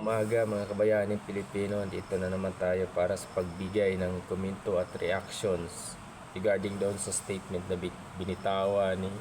umaga mga kabayaning Pilipino. Dito na naman tayo para sa pagbigay ng komento at reactions regarding doon sa statement na binitawan ni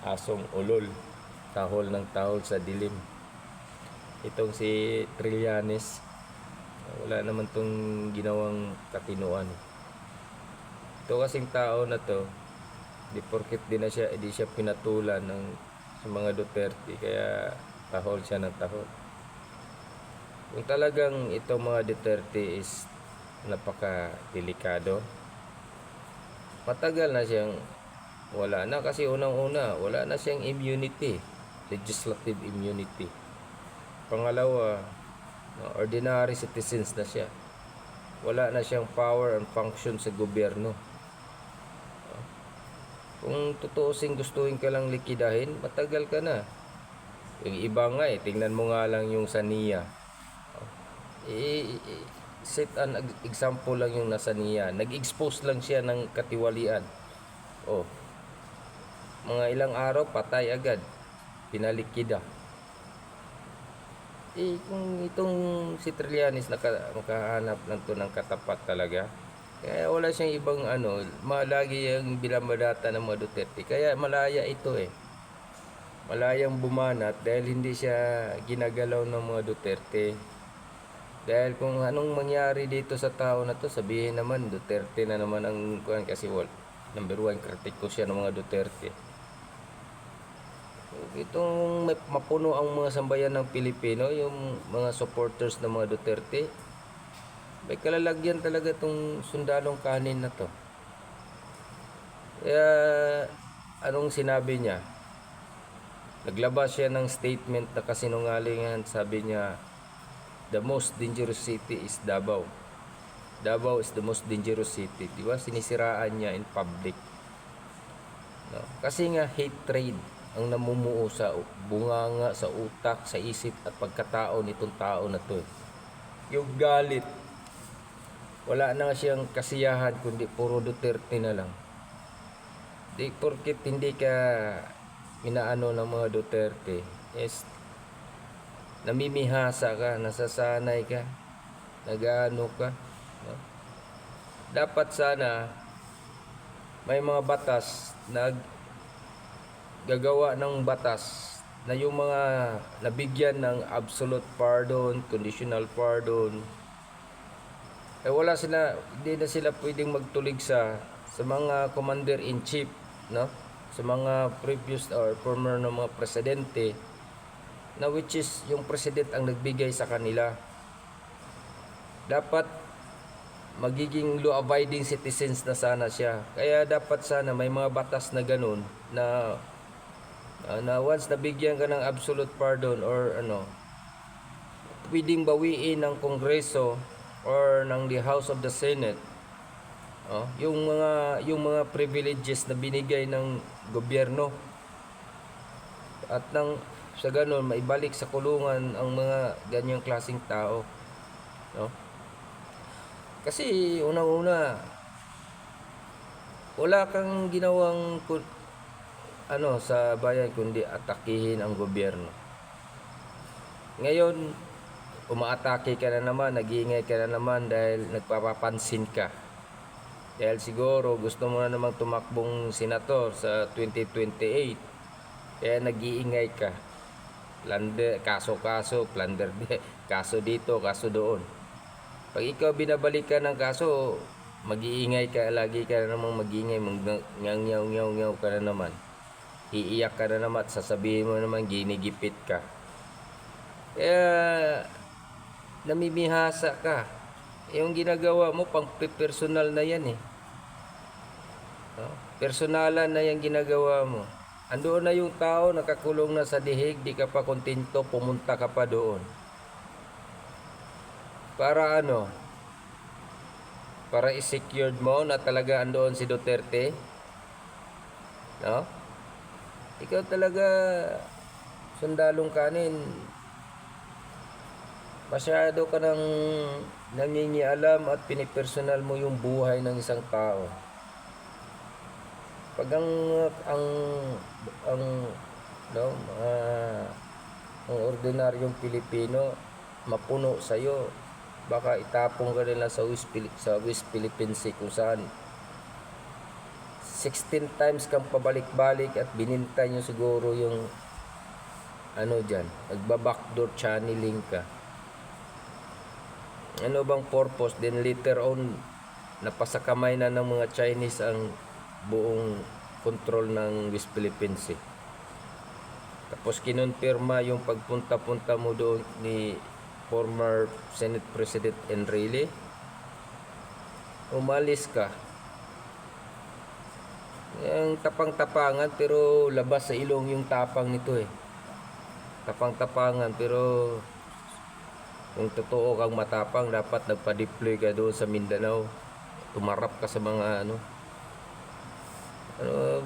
Asong Ulol, tahol ng tahol sa dilim. Itong si Trillanes, wala naman tong ginawang katinuan. Ito kasing tao na to, di porket di siya pinatulan ng sa mga Duterte, kaya tahol siya ng tahol. Kung talagang itong mga Duterte is napaka-delikado, matagal na siyang wala na, kasi unang-una wala na siyang immunity, legislative immunity. Pangalawa, ordinary citizens na siya, wala na siyang power and function sa gobyerno. Kung tutuusin gustuhin ka lang likidahin, matagal ka na. Yung iba nga tingnan mo nga lang yung sa NIA. Set an example lang yung nasa NIA. Nag-expose lang siya ng katiwalian. Mga ilang araw, patay agad. Pinalikida. Kung itong si Trillanes makahanap lang to ng katapat talaga, kaya wala siyang ibang malagi yung binamadata ng mga Duterte. Kaya malaya ito malayang bumanat dahil hindi siya ginagalaw ng mga Duterte. Dahil kung anong mangyari dito sa tao na to, sabihin naman Duterte na naman ang kuhan, kasi number 1 kritiko siya ng mga Duterte. Itong mapuno ang mga sambayan ng Pilipino, yung mga supporters ng mga Duterte, may kalalagyan talaga itong sundalong kanin na to. Kaya anong sinabi niya? Naglabas siya ng statement na kasinungalingan. Sabi niya, the most dangerous city is Davao. Davao is the most dangerous city. Diba? Sinisiraan niya in public. No? Kasi nga hate trade ang namumuo sa bunganga, sa utak, sa isip at pagkatao nitong tao na to. Yung galit, wala na siyang kasiyahan kundi puro Duterte na lang. Di porket hindi ka inaano ng mga Duterte, namimihasa ka, nasasanay ka, nag-ano ka, no? Dapat sana may mga batas, gagawa ng batas na yung mga nabigyan ng absolute pardon, conditional pardon, hindi na sila pwedeng magtulig sa mga commander-in-chief, no? Sa mga previous or former na mga presidente, na which is yung president ang nagbigay sa kanila. Dapat magiging law-abiding citizens na sana siya. Kaya dapat sana may mga batas na ganun na once nabigyan ka ng absolute pardon or pwedeng bawiin ng Kongreso or ng the House of the Senate yung mga privileges na binigay ng gobyerno, at sa ganun maibalik sa kulungan ang mga ganyang klaseng tao, no? Kasi unang-una wala kang ginawang sa bayan kundi atakihin ang gobyerno. Ngayon umaatake ka na naman, nag-iingay ka na naman dahil nagpapapansin ka. Dahil siguro gusto mo na namang tumakbong senator sa 2028. Kaya nag-iingay ka. Kaso, plunder, kaso dito, kaso doon. Pag ikaw binabalikan ng kaso, mag-iingay ka, lagi ka na namang mag-iingay, ngaw ka na naman. Iiyak ka na naman at sasabihin mo naman ginigipit ka. Kaya namimihasa ka. Yung ginagawa mo pang personal na yan personalan na yung ginagawa mo. Andoon na yung tao nakakulong na sa dihig, di ka pa kontento, pumunta ka pa doon. Para para i-secured mo na talaga andoon si Duterte, no? Ikaw talaga sundalong kanin. Masyado ka nang nangingialam at pinipersonal mo yung buhay ng isang tao. Pag ang ordinaryong Pilipino mapuno sa'yo. Baka itapong ka nila sa West Philippine Sea kung saan 16 times kang pabalik-balik at binintay nyo siguro yung ano dyan, nagba-backdoor channeling ka. Ano bang purpose? Then later on, napasakamay na ng mga Chinese ang buong control ng West Philippine Sea. Tapos kinonfirma yung pagpunta-punta mo doon ni former Senate President Enrile. Umalis ka. Yung tapang-tapangan pero labas sa ilong yung tapang nito eh. Tapang-tapangan pero kung totoo kang matapang, dapat nagpa-deploy ka doon sa Mindanao. Tumarap ka sa mga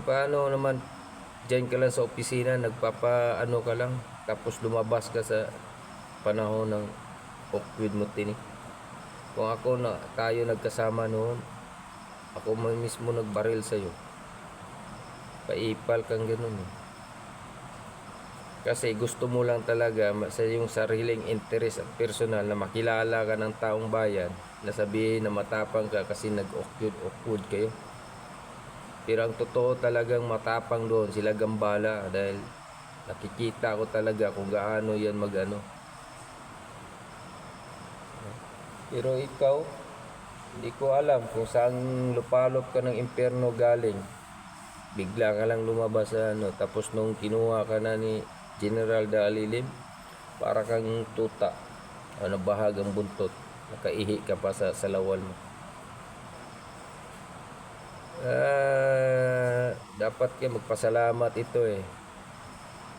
paano naman diyan ka lang sa opisina, nagpapa ka lang, tapos lumabas ka sa panahon ng awkward mo tinik. Kung ako na tayo nagkasama noon, ako mismo nagbaril sa'yo. Paipal kang ganun eh. Kasi gusto mo lang talaga sa yung sariling interest at personal na makilala ka ng taong bayan, na sabihin na matapang ka kasi nag-awkward kayo. Pero ang totoo talagang matapang doon, sila Gambala, dahil nakikita ko talaga kung gaano yan magano. Pero ikaw, hindi ko alam kung saan lupalop ka ng impyerno galing. Bigla ka lang lumabas sa tapos nung kinuha ka na ni General Dalilim, para kang tuta, bahagang buntot, nakaihi ka pa sa salawal mo. Dapat kayo magpasalamat ito eh.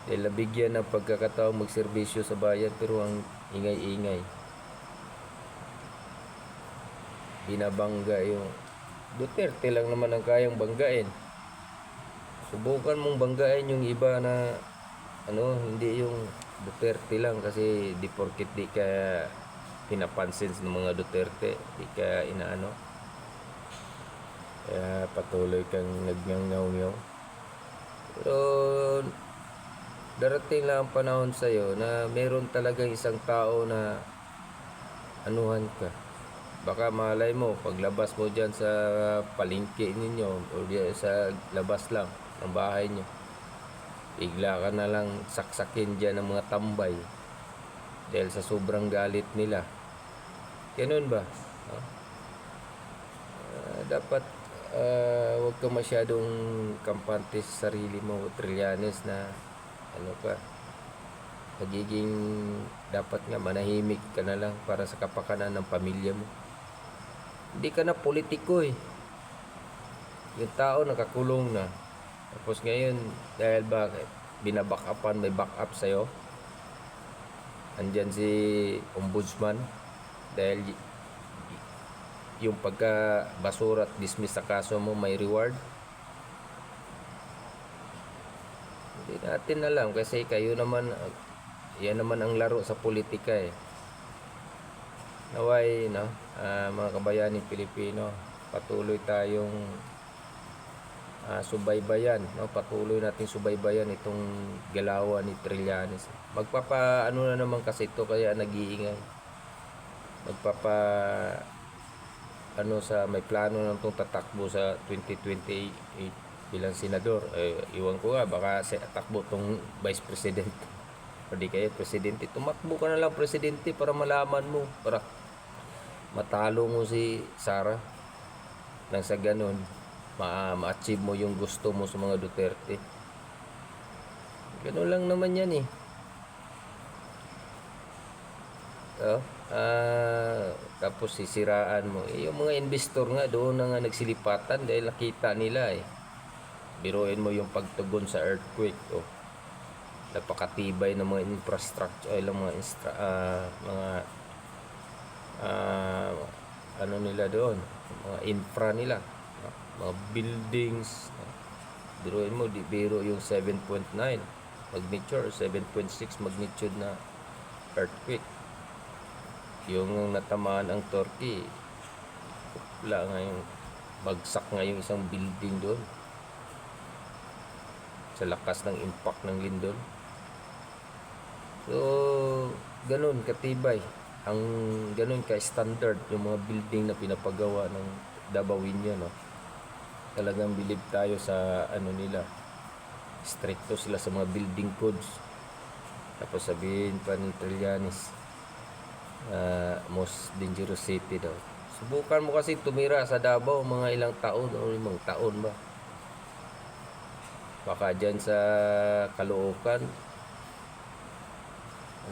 Dahil nabigyan ng pagkakataong magserbisyo sa bayan, pero ang ingay-ingay. Binabangga yung Duterte lang naman ang kayang banggain. Subukan mong banggain yung iba na hindi yung Duterte lang, kasi di porket di ka pinapansin ng mga Duterte, di ka inaano. Kaya patuloy kang nagngangaw-ngaw. Pero darating lang ang panahon sa'yo na meron talagang isang tao na anuhan ka. Baka malay mo, paglabas mo dyan sa palengke ninyo o sa labas lang ng bahay nyo, bigla ka na lang saksakin dyan ng mga tambay dahil sa sobrang galit nila. Ganun ba? Dapat huwag ka masyadong kampante sa sarili mo, Trillanes, na nagiging dapat nga manahimik ka na lang para sa kapakanan ng pamilya mo. Hindi ka na politiko eh. Yung tao nakakulong na, tapos ngayon dahil binabackupan, may backup sa'yo, andyan si ombudsman, dahil yung pagka basura at dismiss sa kaso mo may reward. Hindi natin alam kasi kayo naman, yan naman ang laro sa politika eh. Naway mga kabayaning Pilipino, patuloy tayong subaybayan, patuloy nating subaybayan itong galawan ni Trillanes. Na naman kasi ito, kaya nag-iingay. May plano nang itong tatakbo sa 2028 bilang senador. Iwan ko nga, baka takbo itong vice president o di kaya presidente. Tumakbo ka na lang presidente para malaman mo, para matalo mo si Sara, nang sa ganun ma-achieve mo yung gusto mo sa mga Duterte. Ganun lang naman yan eh. Tapos sisiraan mo yung mga investor nga doon na nga nagsilipatan dahil nakita nila eh. Biruin mo yung pagtugon sa earthquake, napakatibay ng mga infrastructure, nila doon, mga infra nila, mga buildings. Biruin mo, biro yung 7.9 magnitude, 7.6 magnitude na earthquake. Yung natamaan ang Turkey, wala ngayon, bagsak nga yung isang building doon sa lakas ng impact ng lindol. So, ganun katibay. Ang ganun ka-standard yung mga building na pinapagawa ng Davao-Inyo, no? Talagang believe tayo sa ano nila. Stricto sila sa mga building codes. Tapos sabihin pa ni Trillanes, most dangerous city daw. Subukan mo kasi tumira sa Davao mga ilang taon o 5 taon ba. Baka dyan sa Caloocan,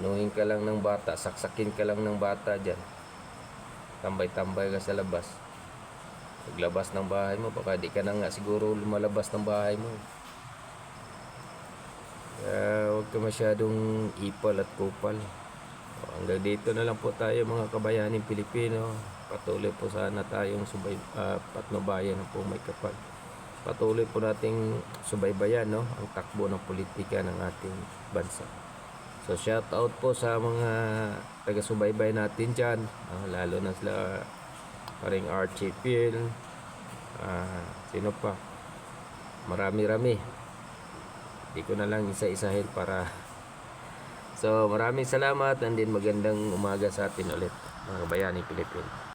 anuhin ka lang ng bata, saksakin ka lang ng bata dyan. Tambay-tambay ka sa labas. Paglabas ng bahay mo, baka di ka na nga siguro lumalabas ng bahay mo. Kaya huwag ka masyadong ipal at kupal. Hanggang dito na lang po tayo mga kabayaning Pilipino. Patuloy po sana tayong patnubayan po may kapal. Patuloy po nating subaybayan, no, ang takbo ng politika ng ating bansa. So shout out po sa mga taga-subaybay natin dyan, lalo na sila paring Archie Phil, sino pa, marami-rami, di ko na lang isa-isahin para. So maraming salamat and din magandang umaga sa atin ulit mga kabayaning Pilipino.